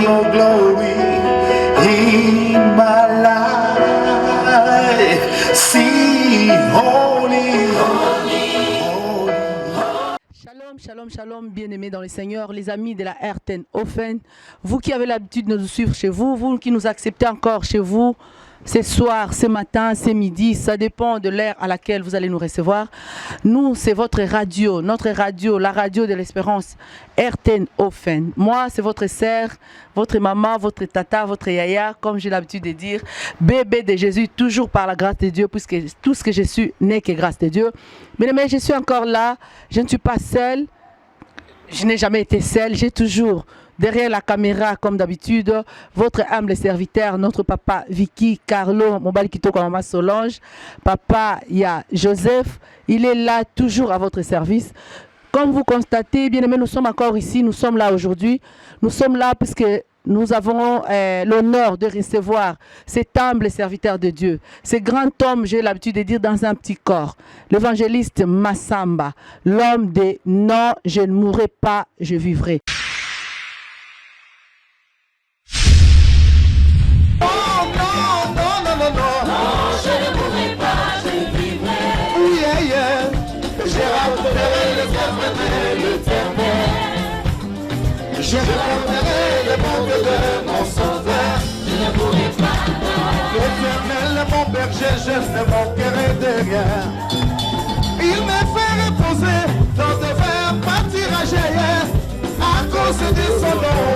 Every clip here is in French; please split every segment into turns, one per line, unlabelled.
your glory in my life. See, holy, holy.
Shalom, shalom, shalom, bien-aimés dans le Seigneur, les amis de la RTN Offen, vous qui avez l'habitude de nous suivre chez vous, vous qui nous acceptez encore chez vous, ce soir, ce matin, ce midi, ça dépend de l'heure à laquelle vous allez nous recevoir. Nous, c'est votre radio, notre radio, la radio de l'espérance, RTN Offen. Moi, c'est votre sœur, votre maman, votre tata, votre yaya, comme j'ai l'habitude de dire, bébé de Jésus, toujours par la grâce de Dieu, puisque tout ce que je suis n'est que grâce de Dieu. Mais je suis encore là, je ne suis pas seule, je n'ai jamais été seule, j'ai toujours derrière la caméra, comme d'habitude, votre humble serviteur, notre papa Vicky, Carlo, Mobali Kitoko, maman Solange, papa, il y a Joseph, il est là toujours à votre service. Comme vous constatez, bien aimé, nous sommes encore ici, nous sommes là aujourd'hui, nous sommes là puisque nous avons l'honneur de recevoir cet humble serviteur de Dieu, ce grand homme, j'ai l'habitude de dire, dans un petit corps, l'évangéliste Massamba, l'homme de « Non, je ne mourrai pas, je vivrai ».
Je regarderai le monde de mon sauveur. Je ne mourrai pas. L'Éternel est mon berger, je ne manquerai de rien. Il me fait reposer dans de verts pâturages. À cause de son nom,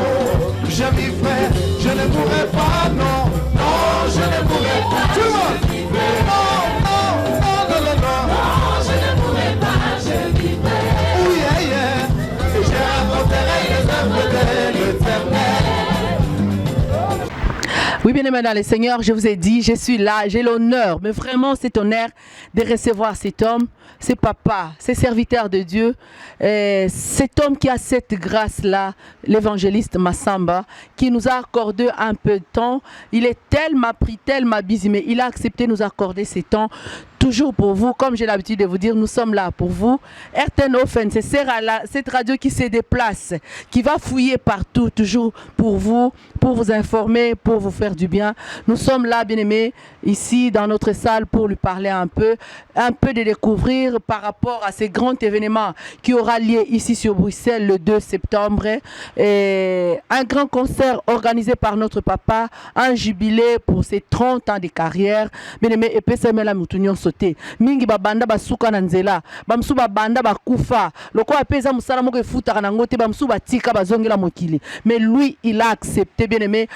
je vivrai. Je ne mourrai pas, non, non, je ne mourrai pas. Tout le monde, non, non, non, non, non, non. Non, je ne mourrai pas, je vivrai. Oui, yeah, yeah. Et je raconterai les œuvres de l'Éternel.
Oui, bien aimé dans le Seigneur, je vous ai dit, je suis là, j'ai l'honneur, mais vraiment cet honneur de recevoir cet homme, ce papa, ce serviteur de Dieu, cet homme qui a cette grâce-là, l'évangéliste Massamba, qui nous a accordé un peu de temps. Il est tellement pris, tellement busy, mais il a accepté de nous accorder ce temps. Toujours pour vous, comme j'ai l'habitude de vous dire, nous sommes là pour vous. RTN Offen, c'est cette radio qui se déplace, qui va fouiller partout, toujours pour vous informer, pour vous faire du bien. Nous sommes là, bien-aimés, ici dans notre salle pour lui parler un peu de découvrir par rapport à ces grands événements qui aura lieu ici sur Bruxelles le 2 septembre. Et un grand concert organisé par notre papa, un jubilé pour ses 30 ans de carrière. Bien-aimés, et Pessamela Moutounion sauté. Mingi babanda basuka na nzela. Bamsu babanda bakufa. Loko apeza musala moko efuta na ngote bamsu batika bazongela mokili. Mais lui, il a accepté, bien-aimé,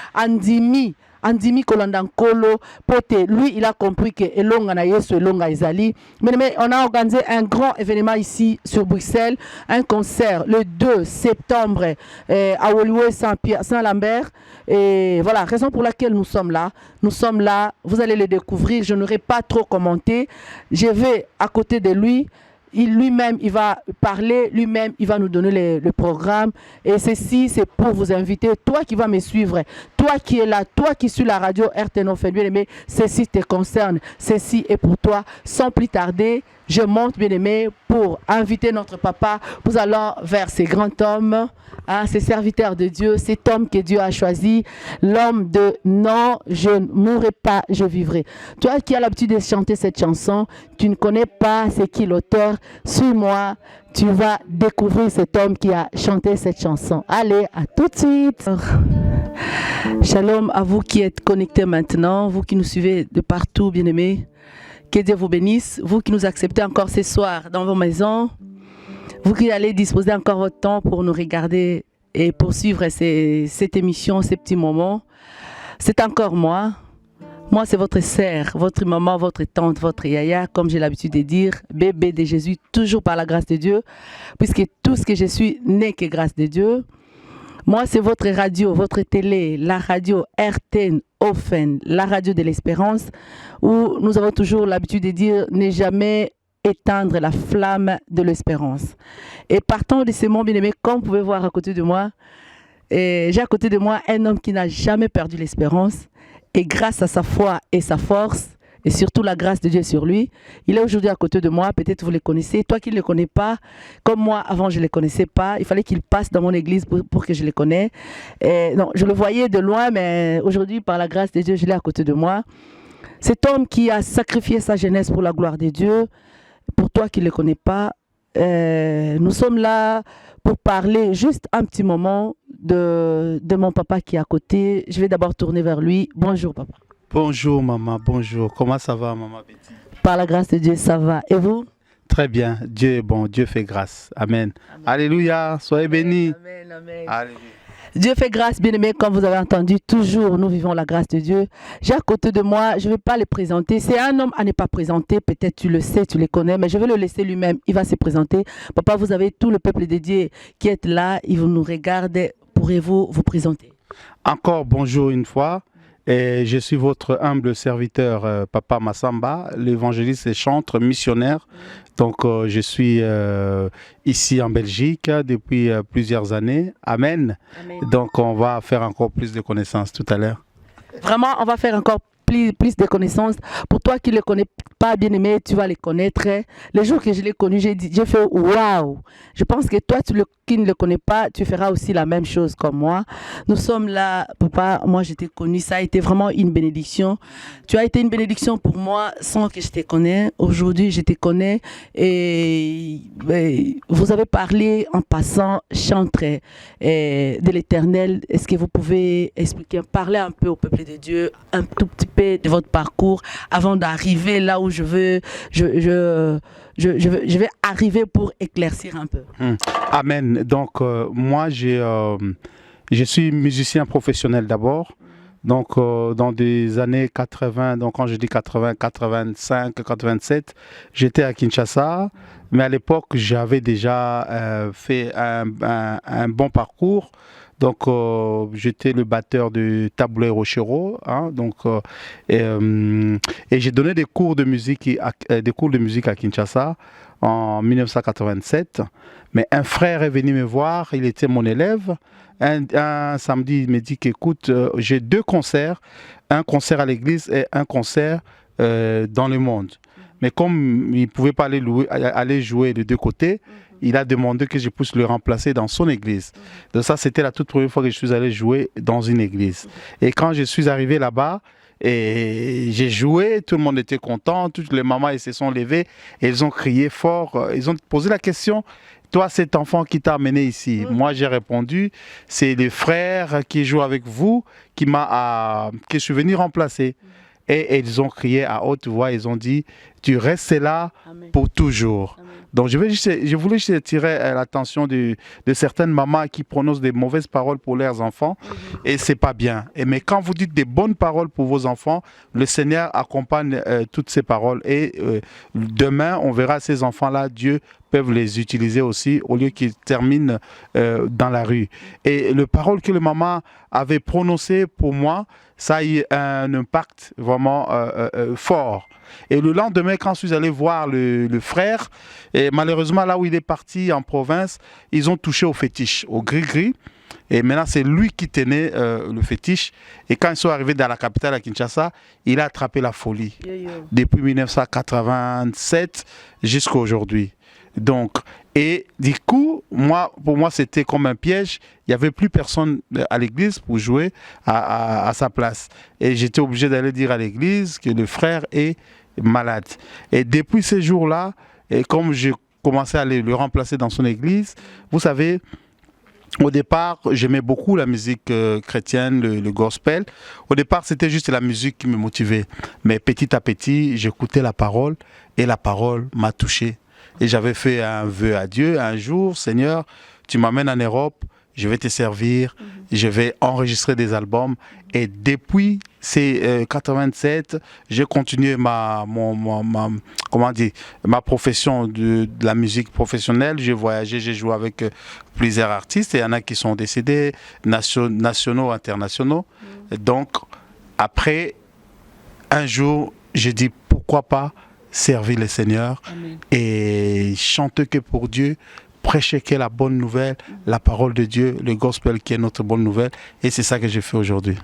Andimi Kolanda Nkolo, pote, lui il a compris que Elonga na Yesu Elonga Ezali. Mais on a organisé un grand événement ici sur Bruxelles, un concert le 2 septembre à Woluwe Saint-Lambert. Et voilà, raison pour laquelle nous sommes là. Nous sommes là, vous allez le découvrir, je n'aurai pas trop commenté. Je vais à côté de lui. Lui-même, il va parler, lui-même, il va nous donner le programme. Et ceci, c'est pour vous inviter. Toi qui vas me suivre, toi qui es là, toi qui suis la radio RTN Offen, bien aimé, ceci te concerne, ceci est pour toi. Sans plus tarder, je monte, bien aimé, pour inviter notre papa. Nous allons vers ces grands hommes, ces serviteurs de Dieu, cet homme que Dieu a choisi, l'homme de non, je ne mourrai pas, je vivrai. Toi qui as l'habitude de chanter cette chanson, tu ne connais pas c'est qui l'auteur, suis-moi, tu vas découvrir cet homme qui a chanté cette chanson. Allez, à tout de suite. Shalom à vous qui êtes connectés maintenant, vous qui nous suivez de partout, bien-aimés. Que Dieu vous bénisse, vous qui nous acceptez encore ce soir dans vos maisons, vous qui allez disposer encore votre temps pour nous regarder et poursuivre cette émission, ces petits moments. C'est encore moi. Moi, c'est votre sœur, votre maman, votre tante, votre yaya, comme j'ai l'habitude de dire, bébé de Jésus, toujours par la grâce de Dieu, puisque tout ce que je suis n'est que grâce de Dieu. Moi, c'est votre radio, votre télé, la radio RTN Offen, la radio de l'espérance, où nous avons toujours l'habitude de dire ne jamais éteindre la flamme de l'espérance. Et partant de ces mots, bien aimés, comme vous pouvez voir à côté de moi, j'ai à côté de moi un homme qui n'a jamais perdu l'espérance. Et grâce à sa foi et sa force, et surtout la grâce de Dieu sur lui. Il est aujourd'hui à côté de moi, peut-être vous le connaissez. Toi qui ne le connais pas, comme moi avant je ne le connaissais pas, il fallait qu'il passe dans mon église pour que je le connaisse. Non, je le voyais de loin, mais aujourd'hui par la grâce de Dieu, je l'ai à côté de moi. Cet homme qui a sacrifié sa jeunesse pour la gloire de Dieu, pour toi qui ne le connais pas, nous sommes là pour parler juste un petit moment de mon papa qui est à côté. Je vais d'abord tourner vers lui. Bonjour papa.
Bonjour maman, bonjour. Comment ça va maman Betty?
Par la grâce de Dieu, ça va. Et vous?
Très bien. Dieu est bon, Dieu fait grâce. Amen. Amen. Alléluia, soyez bénis.
Amen, amen.
Alléluia.
Dieu fait grâce, bien-aimés, comme vous avez entendu, toujours nous vivons la grâce de Dieu. J'ai à côté de moi, je ne vais pas le présenter. C'est un homme à ne pas présenter, peut-être tu le sais, tu le connais, mais je vais le laisser lui-même, il va se présenter. Papa, vous avez tout le peuple de Dieu qui est là, il vous nous regarde. Pourrez-vous vous présenter?
Encore bonjour une fois. Et je suis votre humble serviteur, Papa Massamba, l'évangéliste et chantre missionnaire. Donc, je suis ici en Belgique depuis plusieurs années. Amen. Amen. Donc, on va faire encore plus de connaissances tout à l'heure.
Vraiment, on va faire encore plus de connaissances. Pour toi qui ne le connais pas, bien aimé, tu vas les connaître. Le jour que je l'ai connu, j'ai fait waouh. Je pense que toi, qui ne le connais pas, tu feras aussi la même chose comme moi. Nous sommes là, papa, moi je t'ai connu, ça a été vraiment une bénédiction. Tu as été une bénédiction pour moi sans que je te connaisse. Aujourd'hui, je te connais et vous avez parlé en passant, chantre de l'Éternel. Est-ce que vous pouvez expliquer, parler un peu au peuple de Dieu, un tout petit peu de votre parcours avant d'arriver là où je vais arriver pour éclaircir un peu.
Amen. Donc, moi, je suis musicien professionnel d'abord. Donc, dans des années 80, donc quand je dis 80, 85, 87, j'étais à Kinshasa. Mais à l'époque, j'avais déjà fait un bon parcours. Donc, j'étais le batteur de Taboulé Rochero, hein, et j'ai donné des cours de musique à Kinshasa en 1987. Mais un frère est venu me voir, il était mon élève. Un samedi, il me dit qu'écoute, j'ai 2 concerts, un concert à l'église et un concert dans le monde. Mais comme il ne pouvait pas aller jouer de 2 côtés, il a demandé que je puisse le remplacer dans son église. Donc ça, c'était la toute première fois que je suis allé jouer dans une église. Et quand je suis arrivé là-bas, et j'ai joué, tout le monde était content, toutes les mamans elles se sont levées, et elles ont crié fort, ils ont posé la question, toi cet enfant qui t'a amené ici? Moi j'ai répondu, c'est le frère qui joue avec vous que je suis venu remplacer. Et ils ont crié à haute voix, ils ont dit, tu restes là pour toujours. Amen. Donc je voulais juste attirer l'attention de certaines mamans qui prononcent des mauvaises paroles pour leurs enfants, et c'est pas bien. Mais quand vous dites des bonnes paroles pour vos enfants, le Seigneur accompagne toutes ces paroles. Et demain, on verra ces enfants-là, Dieu peuvent les utiliser aussi au lieu qu'ils terminent dans la rue. Et le parole que le maman avait prononcé pour moi, ça a eu un impact vraiment fort. Et le lendemain, quand je suis allé voir le frère, et malheureusement là où il est parti en province, ils ont touché au fétiche, au gris-gris. Et maintenant, c'est lui qui tenait le fétiche. Et quand ils sont arrivés dans la capitale, à Kinshasa, il a attrapé la folie. Depuis 1987 jusqu'à aujourd'hui. Donc, et du coup, pour moi, c'était comme un piège. Il n'y avait plus personne à l'église pour jouer à sa place. Et j'étais obligé d'aller dire à l'église que le frère est malade. Et depuis ces jours-là, et comme j'ai commencé à le remplacer dans son église, vous savez, au départ, j'aimais beaucoup la musique chrétienne, le gospel. Au départ, c'était juste la musique qui me motivait. Mais petit à petit, j'écoutais la parole et la parole m'a touché. Et j'avais fait un vœu à Dieu un jour, Seigneur, tu m'amènes en Europe, je vais te servir, je vais enregistrer des albums. Et depuis ces 87, j'ai continué ma profession de la musique professionnelle. J'ai voyagé, j'ai joué avec plusieurs artistes. Et il y en a qui sont décédés, nationaux, internationaux. Donc, après, un jour, j'ai dit pourquoi pas servir le Seigneur. Amen. Et chanter que pour Dieu, prêcher que la bonne nouvelle, la parole de Dieu, le gospel qui est notre bonne nouvelle. Et c'est ça que j'ai fait aujourd'hui.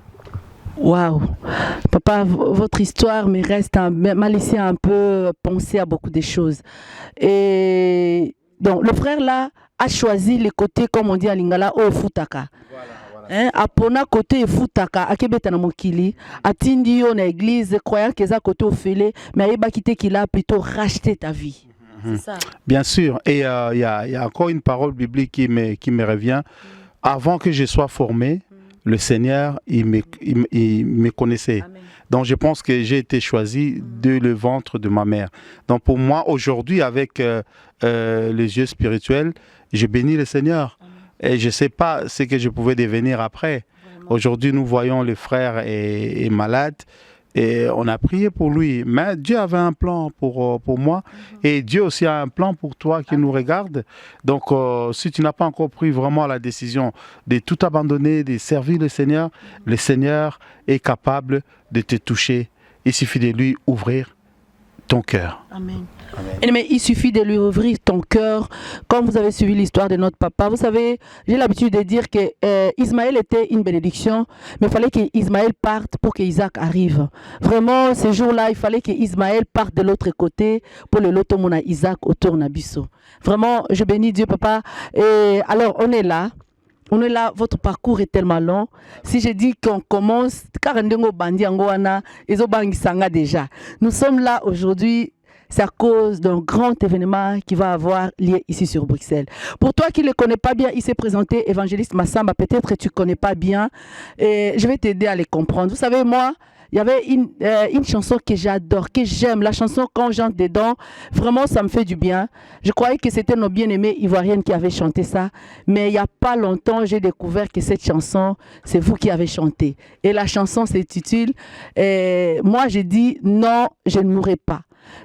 Waouh, papa, votre histoire m'a laissé un peu penser à beaucoup de choses. Et donc, le frère là a choisi les côtés, comme on dit à Lingala, au futaka. Hein, apona côté futaka, akebeta na mokili, atindi yo na église, croyant que ça côté au fêlé, mais ayeba quitté qu'il a plutôt racheté ta vie. C'est ça.
Bien sûr, et il y a encore une parole biblique qui me revient. Avant que je sois formé, le Seigneur, il me connaissait.
Amen.
Donc je pense que j'ai été choisi de le ventre de ma mère. Donc pour moi, aujourd'hui, avec les yeux spirituels, je bénis le Seigneur.
Amen.
Et je ne sais pas ce que je pouvais devenir après. Aujourd'hui, nous voyons le frère est malade. Et on a prié pour lui. Mais Dieu avait un plan pour moi. Et Dieu aussi a un plan pour toi qui nous regarde. Donc, si tu n'as pas encore pris vraiment la décision de tout abandonner, de servir le Seigneur est capable de te toucher. Il suffit de lui ouvrir ton cœur.
Amen. Mais il suffit de lui ouvrir ton cœur. Comme vous avez suivi l'histoire de notre papa, vous savez, j'ai l'habitude de dire que Ismaël était une bénédiction, mais il fallait qu'Ismaël parte pour qu'Isaac arrive. Vraiment, ce jour-là, il fallait qu'Ismaël parte de l'autre côté pour le loto mona Isaac autour d'Abisso. Vraiment, je bénis Dieu, papa. Et alors, on est là. On est là, votre parcours est tellement long. Si je dis qu'on commence, déjà. Nous sommes là aujourd'hui, c'est à cause d'un grand événement qui va avoir lieu ici sur Bruxelles. Pour toi qui ne le connais pas bien, il s'est présenté, évangéliste Massamba, peut-être que tu ne connais pas bien, et je vais t'aider à les comprendre. Vous savez, moi, il y avait une chanson que j'adore, que j'aime. La chanson, quand j'entre dedans, vraiment, ça me fait du bien. Je croyais que c'était nos bien-aimés ivoiriennes qui avaient chanté ça. Mais il n'y a pas longtemps, j'ai découvert que cette chanson, c'est vous qui avez chanté. Et la chanson s'intitule Moi, j'ai dit non, je ne mourrai pas.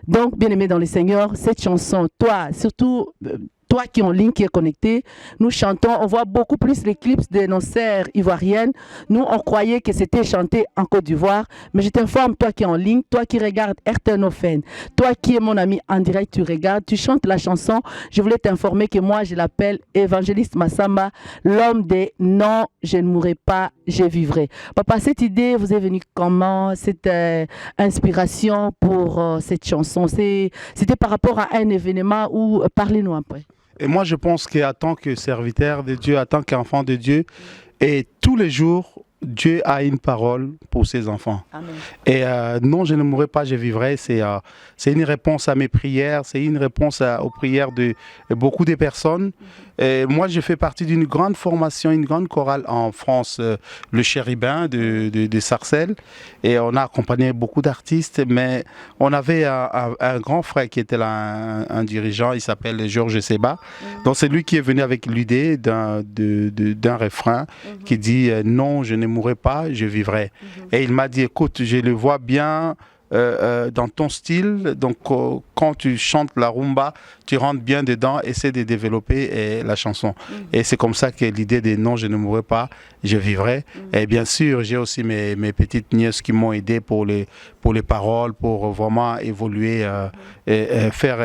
Donc, bien-aimé dans le Seigneur, cette chanson, toi, surtout... toi qui es en ligne, qui est connecté, nous chantons, on voit beaucoup plus les clips de nos sœurs ivoiriennes. Nous, on croyait que c'était chanté en Côte d'Ivoire, mais je t'informe, toi qui es en ligne, toi qui regardes RTNOFN, toi qui es mon ami en direct, tu regardes, tu chantes la chanson. Je voulais t'informer que moi, je l'appelle Évangéliste Massamba, l'homme des non, je ne mourrai pas, je vivrai. Papa, cette idée vous est venue comment? Cette inspiration pour cette chanson, c'était par rapport à un événement où, parlez-nous un peu.
Et moi, je pense qu'en tant que serviteur de Dieu, en tant qu'enfant de Dieu, et tous les jours, Dieu a une parole pour ses enfants.
Amen.
Et non, je ne mourrai pas, je vivrai. C'est une réponse à mes prières, c'est une réponse aux prières de beaucoup de personnes. Et moi, je fais partie d'une grande formation, une grande chorale en France, le Chérubin de Sarcelles. Et on a accompagné beaucoup d'artistes, mais on avait un grand frère qui était là, un dirigeant, il s'appelle Georges Seba. Donc c'est lui qui est venu avec l'idée d'un refrain qui dit non, je ne mourrai pas, je vivrai. Et il m'a dit, écoute, je le vois bien dans ton style, donc quand tu chantes la rumba, tu rentres bien dedans, essaie de développer la chanson. Et c'est comme ça que l'idée de non, je ne mourrai pas, je vivrai. Et bien sûr, j'ai aussi mes petites nièces qui m'ont aidé pour les paroles, pour vraiment évoluer, faire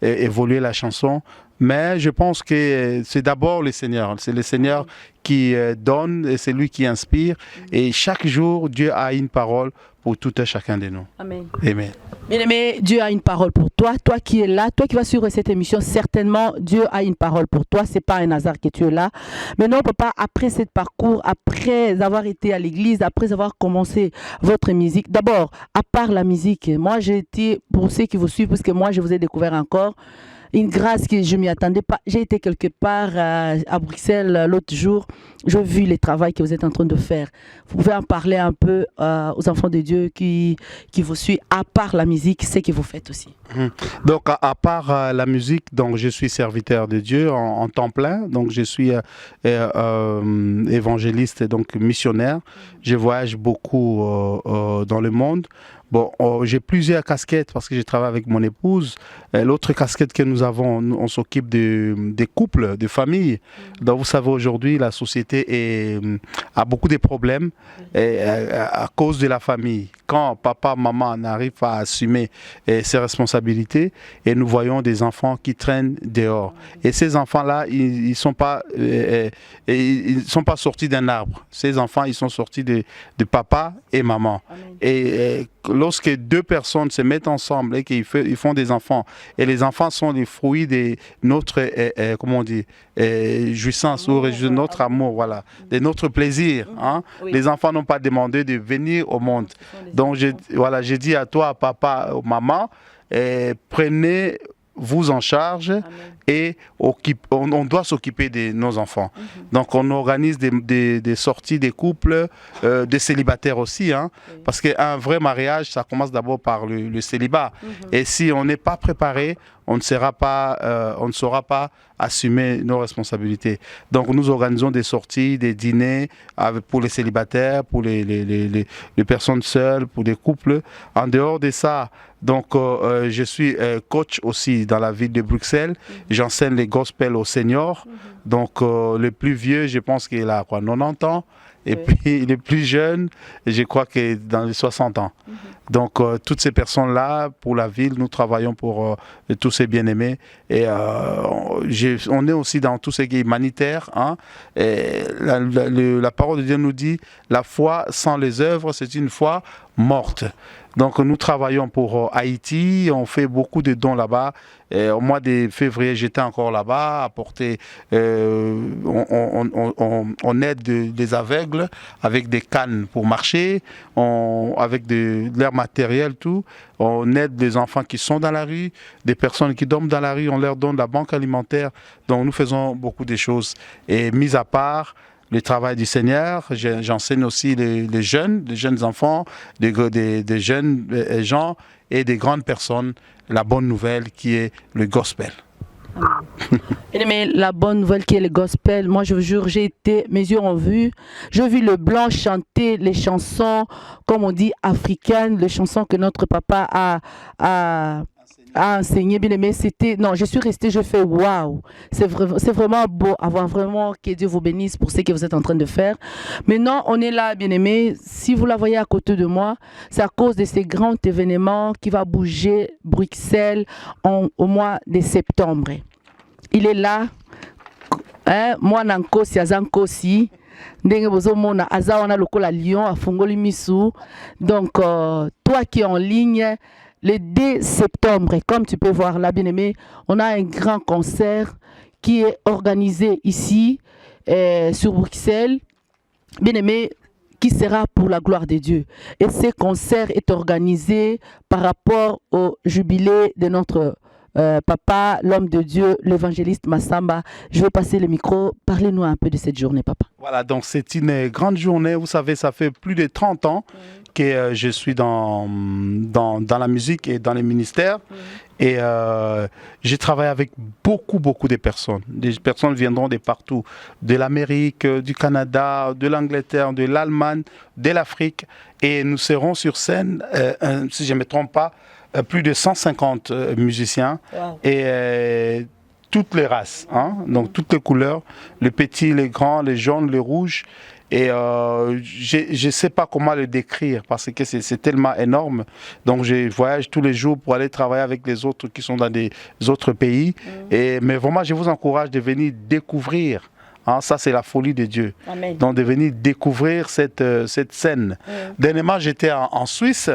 évoluer la chanson. Mais je pense que c'est d'abord le Seigneur. C'est le Seigneur qui donne, et c'est lui qui inspire. Et chaque jour, Dieu a une parole pour tout un chacun de nous.
Amen.
Amen.
Bien-aimé, Dieu a une parole pour toi. Toi qui es là, toi qui vas suivre cette émission, certainement, Dieu a une parole pour toi. Ce n'est pas un hasard que tu es là. Mais non, papa, après ce parcours, après avoir été à l'église, après avoir commencé votre musique, d'abord, à part la musique, moi j'ai été, pour ceux qui vous suivent, parce que moi je vous ai découvert encore, une grâce que je ne m'y attendais pas. J'ai été quelque part à Bruxelles l'autre jour. J'ai vu le travail que vous êtes en train de faire. Vous pouvez en parler un peu aux enfants de Dieu qui vous suivent, à part la musique, ce que vous faites aussi.
Donc, à part la musique, donc, je suis serviteur de Dieu en temps plein. Donc, je suis évangéliste, donc missionnaire. Je voyage beaucoup dans le monde. Bon, j'ai plusieurs casquettes parce que je travaille avec mon épouse. L'autre casquette que nous avons, on s'occupe des couples, des familles. Donc vous savez, aujourd'hui, la société a beaucoup de problèmes à cause de la famille. Quand papa, maman n'arrivent pas à assumer ses responsabilités, et nous voyons des enfants qui traînent dehors. Et ces enfants-là, ils sont pas sortis d'un arbre. Ces enfants, ils sont sortis de papa et maman.
Amen.
Et lorsque deux personnes se mettent ensemble et qu'ils font des enfants, et les enfants sont les fruits de notre, comment on dit, jouissance ou de notre amour, voilà, de notre plaisir. Hein?
Oui.
Les enfants n'ont pas demandé de venir au monde. Donc, j'ai dit à toi, papa, maman, prenez-vous en charge. Amen. Et on doit s'occuper de nos enfants. Donc on organise des sorties des couples, des célibataires aussi, hein, parce qu'un vrai mariage, ça commence d'abord par le célibat. Et si on n'est pas préparé, on ne saura pas assumer nos responsabilités. Donc nous organisons des sorties, des dîners pour les célibataires, pour les personnes seules, pour les couples. En dehors de ça, donc je suis coach aussi dans la ville de Bruxelles. J'enseigne les gospels aux seniors. Donc le plus vieux, je pense qu'il a 90 ans. Et puis les plus jeunes, je crois que dans les 60 ans. Donc toutes ces personnes-là, pour la ville, nous travaillons pour tous ces bien-aimés. Et on est aussi dans tout ce qui est humanitaire. Hein. Et la parole de Dieu nous dit, la foi sans les œuvres, c'est une foi morte. Donc nous travaillons pour Haïti, on fait beaucoup de dons là-bas. Au mois de février, j'étais encore là-bas, on aide des aveugles avec des cannes pour marcher, avec de leur matériel, tout. On aide des enfants qui sont dans la rue, des personnes qui dorment dans la rue, on leur donne la banque alimentaire. Donc nous faisons beaucoup de choses. Et mis à part le travail du Seigneur, j'enseigne aussi les jeunes enfants, des jeunes gens et des grandes personnes, la bonne nouvelle qui est le gospel.
Mais la bonne nouvelle qui est le gospel, moi je vous jure, mes yeux ont vu, j'ai vu le blanc chanter les chansons, comme on dit, africaines, les chansons que notre papa a enseigné, bien aimé. Non, je suis restée, je fais waouh, c'est vraiment beau, avoir vraiment, que Dieu vous bénisse pour ce que vous êtes en train de faire. Maintenant, on est là, bien aimé. Si vous la voyez à côté de moi, c'est à cause de ces grands événements qui va bouger Bruxelles au mois de septembre. Il est là, hein, moi nankosi azankosi. Ndenge bozomona aza wana lokola lion afungoli misu. Donc toi qui es en ligne, le 2 septembre, comme tu peux voir là, bien-aimé, on a un grand concert qui est organisé ici, sur Bruxelles, bien-aimé, qui sera pour la gloire de Dieu. Et ce concert est organisé par rapport au jubilé de notre papa, l'homme de Dieu, l'évangéliste Massamba. Je vais passer le micro. Parlez-nous un peu de cette journée, papa.
Voilà, donc c'est une grande journée. Vous savez, ça fait plus de 30 ans que je suis dans la musique et dans les ministères. Et j'ai travaillé avec beaucoup de personnes. Des personnes viendront de partout, de l'Amérique, du Canada, de l'Angleterre, de l'Allemagne, de l'Afrique. Et nous serons sur scène, si je ne me trompe pas, plus de 150 musiciens. Wow. Et toutes les races, hein, donc toutes les couleurs, les petits, les grands, les jaunes, les rouges. Et je ne sais pas comment le décrire parce que c'est tellement énorme. Donc je voyage tous les jours pour aller travailler avec les autres qui sont dans des autres pays. Mais vraiment, je vous encourage de venir découvrir. Hein, ça, c'est la folie de Dieu. Amen. Donc, de venir découvrir cette scène. Dernièrement, j'étais en Suisse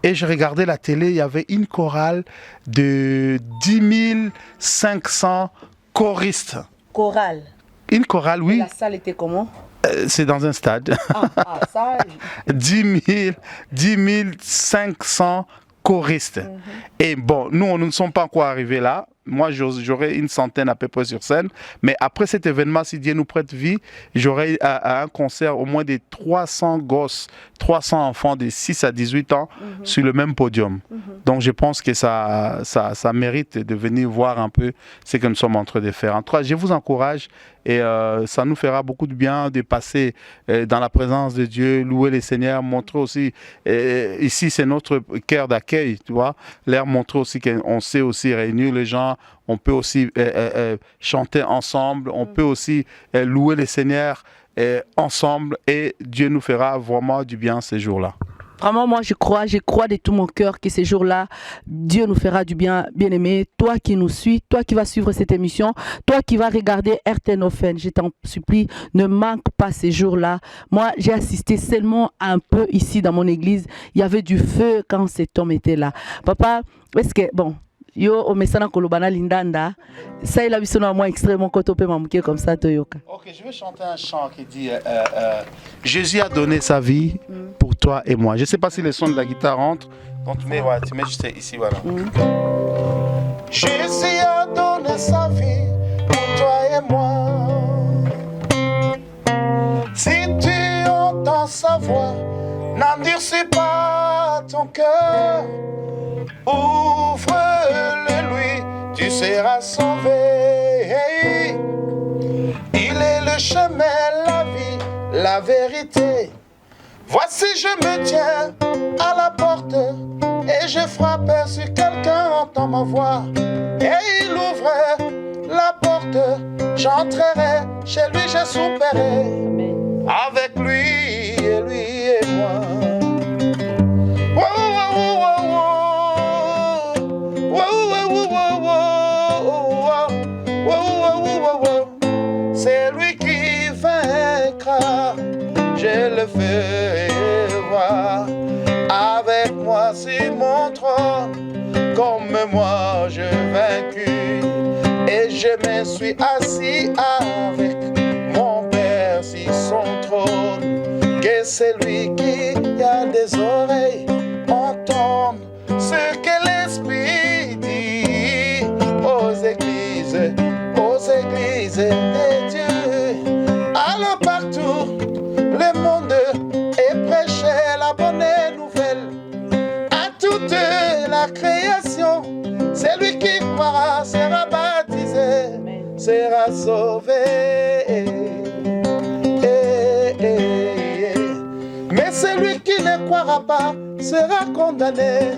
et je regardais la télé. Il y avait une chorale de 10 500 choristes.
Chorale.
Une chorale, oui.
Et la salle était comment?
C'est dans un stade.
Ça...
10 500 choristes. Et bon, nous, nous ne sommes pas encore arrivés là. moi j'aurai une centaine à peu près sur scène. Mais après cet événement, si Dieu nous prête vie, j'aurai à un concert au moins des 300 gosses, 300 enfants de 6 à 18 ans sur le même podium. Donc je pense que ça mérite de venir voir un peu ce que nous sommes en train de faire. En tout cas, je vous encourage et ça nous fera beaucoup de bien de passer dans la présence de Dieu, louer les Seigneurs, montrer aussi, ici c'est notre cœur d'accueil, tu vois, leur montrer aussi qu'on sait aussi réunir les gens, on peut aussi chanter ensemble, on peut aussi louer les Seigneurs ensemble et Dieu nous fera vraiment du bien ces jours-là.
Vraiment, moi, je crois de tout mon cœur que ces jours-là, Dieu nous fera du bien, bien-aimé. Toi qui nous suis, toi qui vas suivre cette émission, toi qui vas regarder RTNOFN, je t'en supplie, ne manque pas ces jours-là. Moi, j'ai assisté seulement un peu ici dans mon église. Il y avait du feu quand cet homme était là. Papa, est-ce que, bon, yo omesana kolobana lindanda ça il a vu son moi extrêmement kotope mamuke comme ça toyoka.
OK, je vais chanter un chant qui dit Jésus a donné sa vie pour toi et moi. Je sais pas si le son de la guitare rentre. Donc tu mets juste ici voilà. Jésus a donné sa vie pour toi et moi. Si tu entends sa voix, n'endurcis pas ton cœur. Ouvre-le-lui, tu seras sauvé. Il est le chemin, la vie, la vérité. Voici, je me tiens à la porte et je frappe si quelqu'un entend ma voix. Et il ouvre la porte, j'entrerai chez lui, je souperai avec lui et moi. C'est lui qui vaincra, je le fais voir. Avec moi sur mon trône, comme moi je vaincu. Et je me suis assis avec mon Père sur son trône. Que c'est lui qui a des oreilles, entende ce que l'Esprit dit aux églises de Dieu. Allons partout, le monde et prêcher la bonne nouvelle à toute la création. Celui qui croira sera baptisé, sera sauvé. Mais celui qui ne croira pas sera condamné.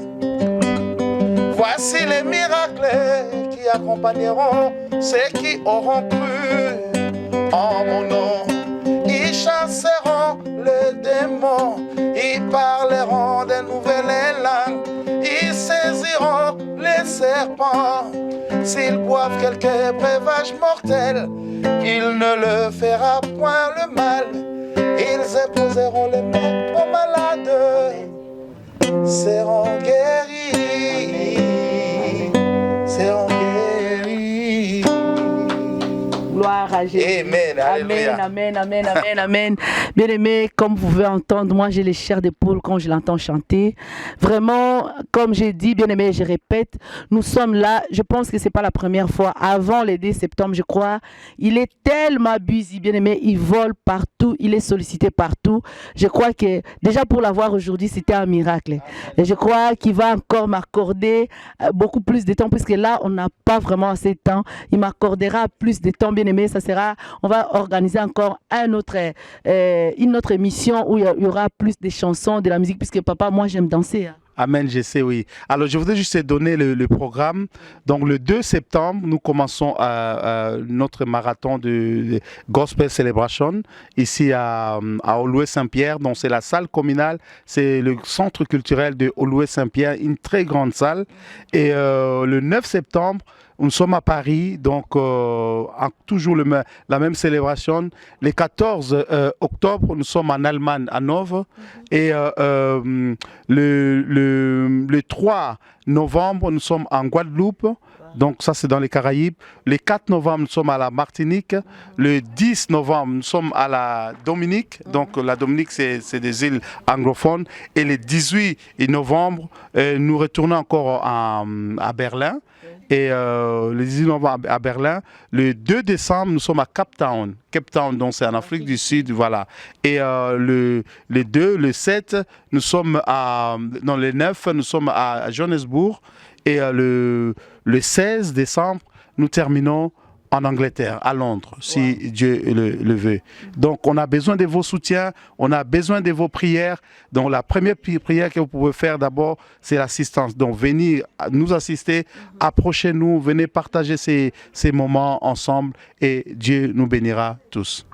Voici les miracles qui accompagneront ceux qui auront cru en mon nom. Ils chasseront les démons, ils parleront de nouvelles langues, ils saisiront les serpents. S'ils boivent quelques breuvages mortels, il ne le fera point le mal. Ils époseront les mains aux malades, seront guéris, seront guéris.
Gloire à Jésus.
Amen,
amen, amen, amen, amen, amen. Bien aimé, comme vous pouvez entendre, moi j'ai les chairs d'épaule quand je l'entends chanter. Vraiment, comme j'ai dit, bien aimé, je répète, nous sommes là, je pense que c'est pas la première fois, avant le 2 septembre, je crois. Il est tellement abusé, bien aimé, il vole partout, il est sollicité partout. Je crois que déjà pour l'avoir aujourd'hui, c'était un miracle. Et je crois qu'il va encore m'accorder beaucoup plus de temps, puisque là, on n'a pas vraiment assez de temps. Il m'accordera plus de temps, bien aimé. Ça sera, on va organiser encore une autre émission où il y aura plus de chansons, de la musique, puisque papa, moi, j'aime danser. Hein.
Amen, je sais, oui. Alors, je voudrais juste donner le programme. Donc, le 2 septembre, nous commençons notre marathon de Gospel Celebration ici à Oloué-Saint-Pierre. Donc, c'est la salle communale, c'est le centre culturel de Oloué-Saint-Pierre, une très grande salle. Et le 9 septembre, nous sommes à Paris, donc toujours la même célébration. Le 14 octobre, nous sommes en Allemagne, à Hanovre. Et le 3 novembre, nous sommes en Guadeloupe. Donc ça, c'est dans les Caraïbes. Le 4 novembre, nous sommes à la Martinique. Le 10 novembre, nous sommes à la Dominique. Donc la Dominique, c'est des îles anglophones. Et le 18 novembre, nous retournons encore à Berlin. Et le 19 novembre à Berlin. Le 2 décembre, nous sommes à Cape Town. Cape Town, donc c'est en Afrique du Sud, voilà. Et le 2, le 7, nous sommes dans le 9, nous sommes à Johannesburg. Et le 16 décembre, nous terminons en Angleterre, à Londres, si Dieu le veut. Donc, on a besoin de vos soutiens, on a besoin de vos prières. Donc, la première prière que vous pouvez faire d'abord, c'est l'assistance. Donc, venez nous assister, approchez-nous, venez partager ces moments ensemble et Dieu nous bénira tous.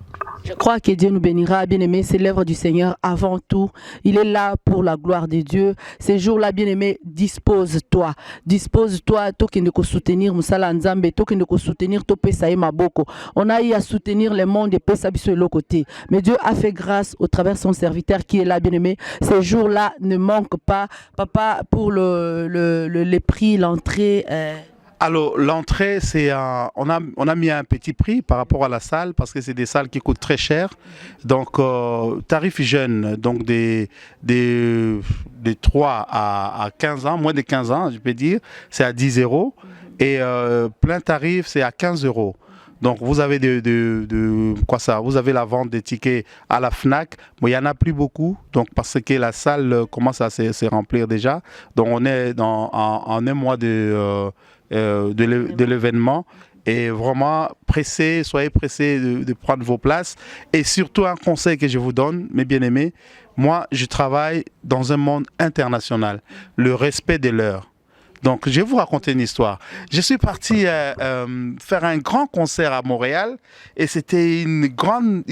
Je crois que Dieu nous bénira, bien-aimé, c'est l'œuvre du Seigneur avant tout. Il est là pour la gloire de Dieu. Ces jours-là, bien-aimé, dispose-toi. Dispose-toi, toi qui ne peux soutenir Moussala Nzambe, toi qui ne peux soutenir Topesa et Maboko. On a eu à soutenir le monde et Pesa Biso de l'autre côté. Mais Dieu a fait grâce au travers de son serviteur qui est là, bien-aimé. Ces jours-là ne manquent pas. Papa, pour les prix, l'entrée...
Alors, l'entrée, c'est on a mis un petit prix par rapport à la salle parce que c'est des salles qui coûtent très cher. Donc, tarif jeune, donc des 3 à 15 ans, moins de 15 ans, je peux dire, c'est à 10 €. Et plein tarif, c'est à 15 €. Donc, vous avez vous avez la vente des tickets à la FNAC. Bon, il n'y en a plus beaucoup, donc parce que la salle commence à se remplir déjà. Donc, on est en un mois de l'événement et vraiment soyez pressés de prendre vos places. Et surtout un conseil que je vous donne, mes bien-aimés, moi je travaille dans un monde international, le respect de l'heure. Donc, je vais vous raconter une histoire. Je suis parti faire un grand concert à Montréal et c'était une grande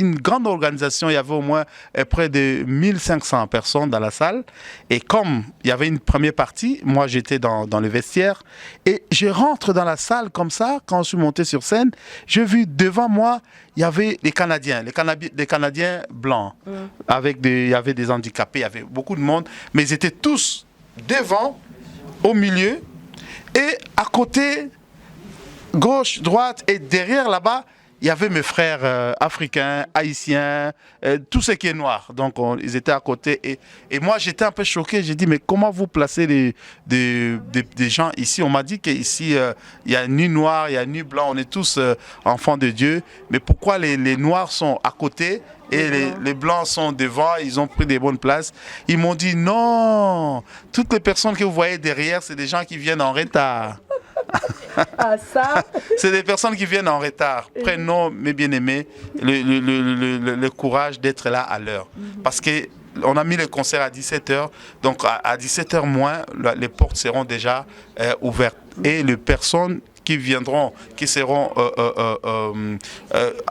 organisation. Il y avait au moins près de 1500 personnes dans la salle. Et comme il y avait une première partie, moi j'étais dans le vestiaire et je rentre dans la salle comme ça. Quand je suis monté sur scène, j'ai vu devant moi, il y avait les Canadiens blancs. Il y avait des handicapés, il y avait beaucoup de monde, mais ils étaient tous devant, au milieu, et à côté, gauche, droite, et derrière là-bas, il y avait mes frères africains, haïtiens, tout ce qui est noir. Donc, ils étaient à côté. Et moi, j'étais un peu choqué. J'ai dit, mais comment vous placez des gens ici? On m'a dit qu'ici, il n'y a ni noir, il n'y a ni blanc. On est tous enfants de Dieu. Mais pourquoi les noirs sont à côté et les blancs sont devant? Ils ont pris des bonnes places. Ils m'ont dit, non, toutes les personnes que vous voyez derrière, c'est des gens qui viennent en retard.
ça.
C'est des personnes qui viennent en retard. Prenons, mes bien-aimés, le courage d'être là à l'heure. Parce qu'on a mis le concert à 17h. Donc, à 17h moins, les portes seront déjà ouvertes. Et les personnes qui viendront, qui seront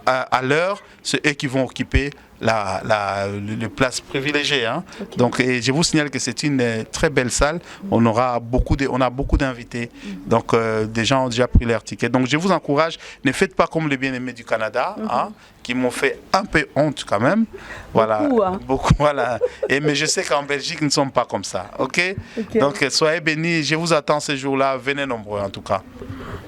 à l'heure, c'est eux qui vont occuper les places privilégiées. Hein. Okay. Donc, et je vous signale que c'est une très belle salle. On a beaucoup d'invités. Donc, des gens ont déjà pris leur ticket. Donc, je vous encourage, ne faites pas comme les bien-aimés du Canada, hein, qui m'ont fait un peu honte quand même. Voilà. Beaucoup, hein. Beaucoup, voilà. Mais je sais qu'en Belgique, nous ne sommes pas comme ça. OK? Donc, soyez bénis. Je vous attends ces jours-là. Venez nombreux, en tout cas.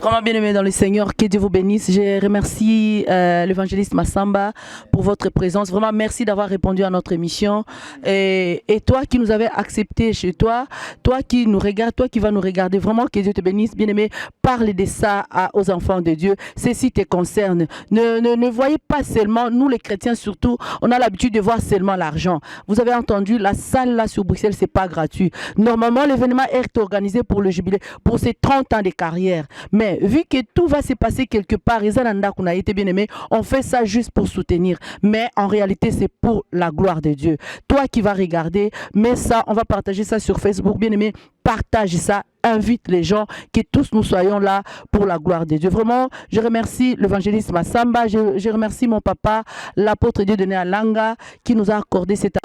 Vraiment bien aimé dans le Seigneur, que Dieu vous bénisse. Je remercie l'évangéliste Massamba pour votre présence. Vraiment, merci d'avoir répondu à notre émission. Et toi qui nous avais accepté chez toi, toi qui nous regardes, toi qui vas nous regarder, vraiment que Dieu te bénisse. Bien aimé, parle de ça aux enfants de Dieu. Ceci te concerne. Ne voyez pas seulement, nous les chrétiens surtout, on a l'habitude de voir seulement l'argent. Vous avez entendu, la salle là sur Bruxelles, c'est pas gratuit. Normalement, l'événement est organisé pour le jubilé, pour ses 30 ans de carrière. Mais vu que tout va se passer quelque part, qu'on a été bien aimé, on fait ça juste pour soutenir. Mais en réalité, c'est pour la gloire de Dieu. Toi qui vas regarder, mets ça, on va partager ça sur Facebook. Bien aimé, partage ça, invite les gens, que tous nous soyons là pour la gloire de Dieu. Vraiment, je remercie l'évangéliste Massamba, je remercie mon papa, l'apôtre Dieu donné à Langa, qui nous a accordé cette...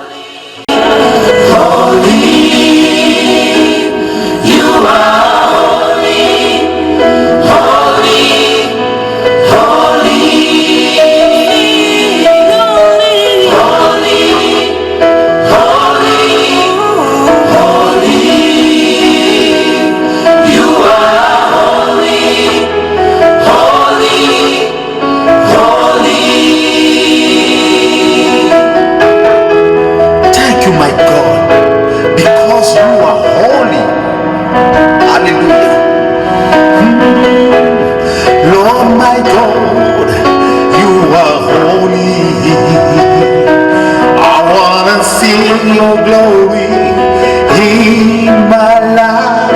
Thank you, my God, because you are holy. my God, you are holy. I wanna see your glory in my life.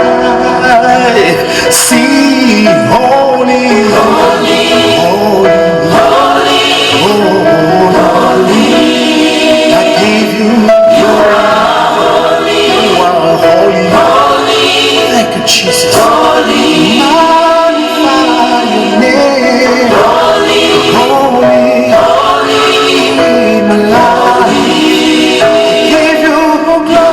See holy, holy, holy, holy, holy. I give you, you are holy, holy. Thank you, Jesus. Holy, magnify your name. Holy, holy, holy, my life. Give you glory.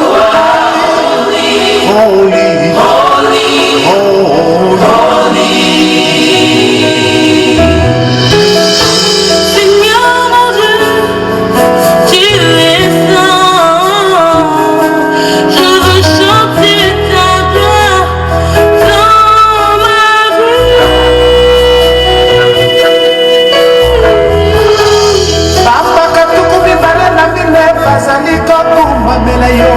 Holy, holy, holy.
Seigneur mon Dieu, tu es saint. Je veux chanter ta gloire dans ma vie.
Papa katuku mibale na mine bazali kokumamela yo.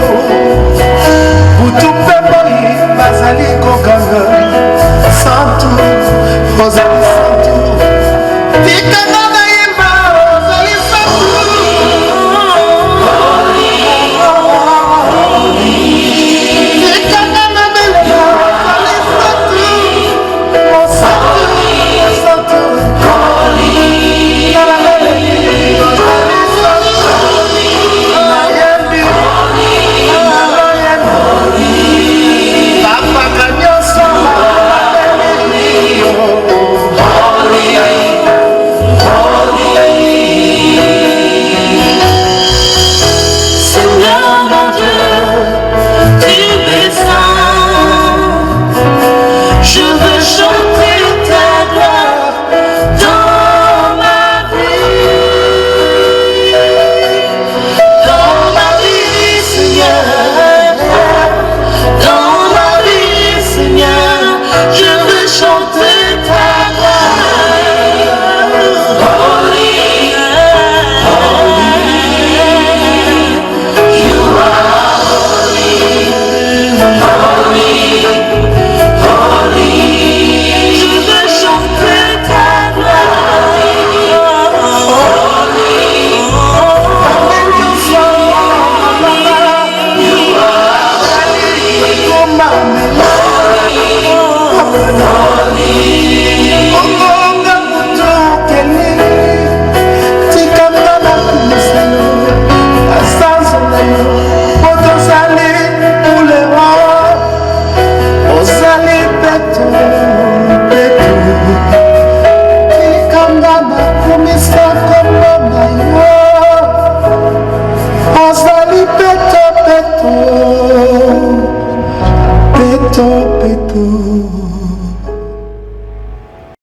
Butu mpe boyi bazali kokanga. Santu, ozali santu. Tikanga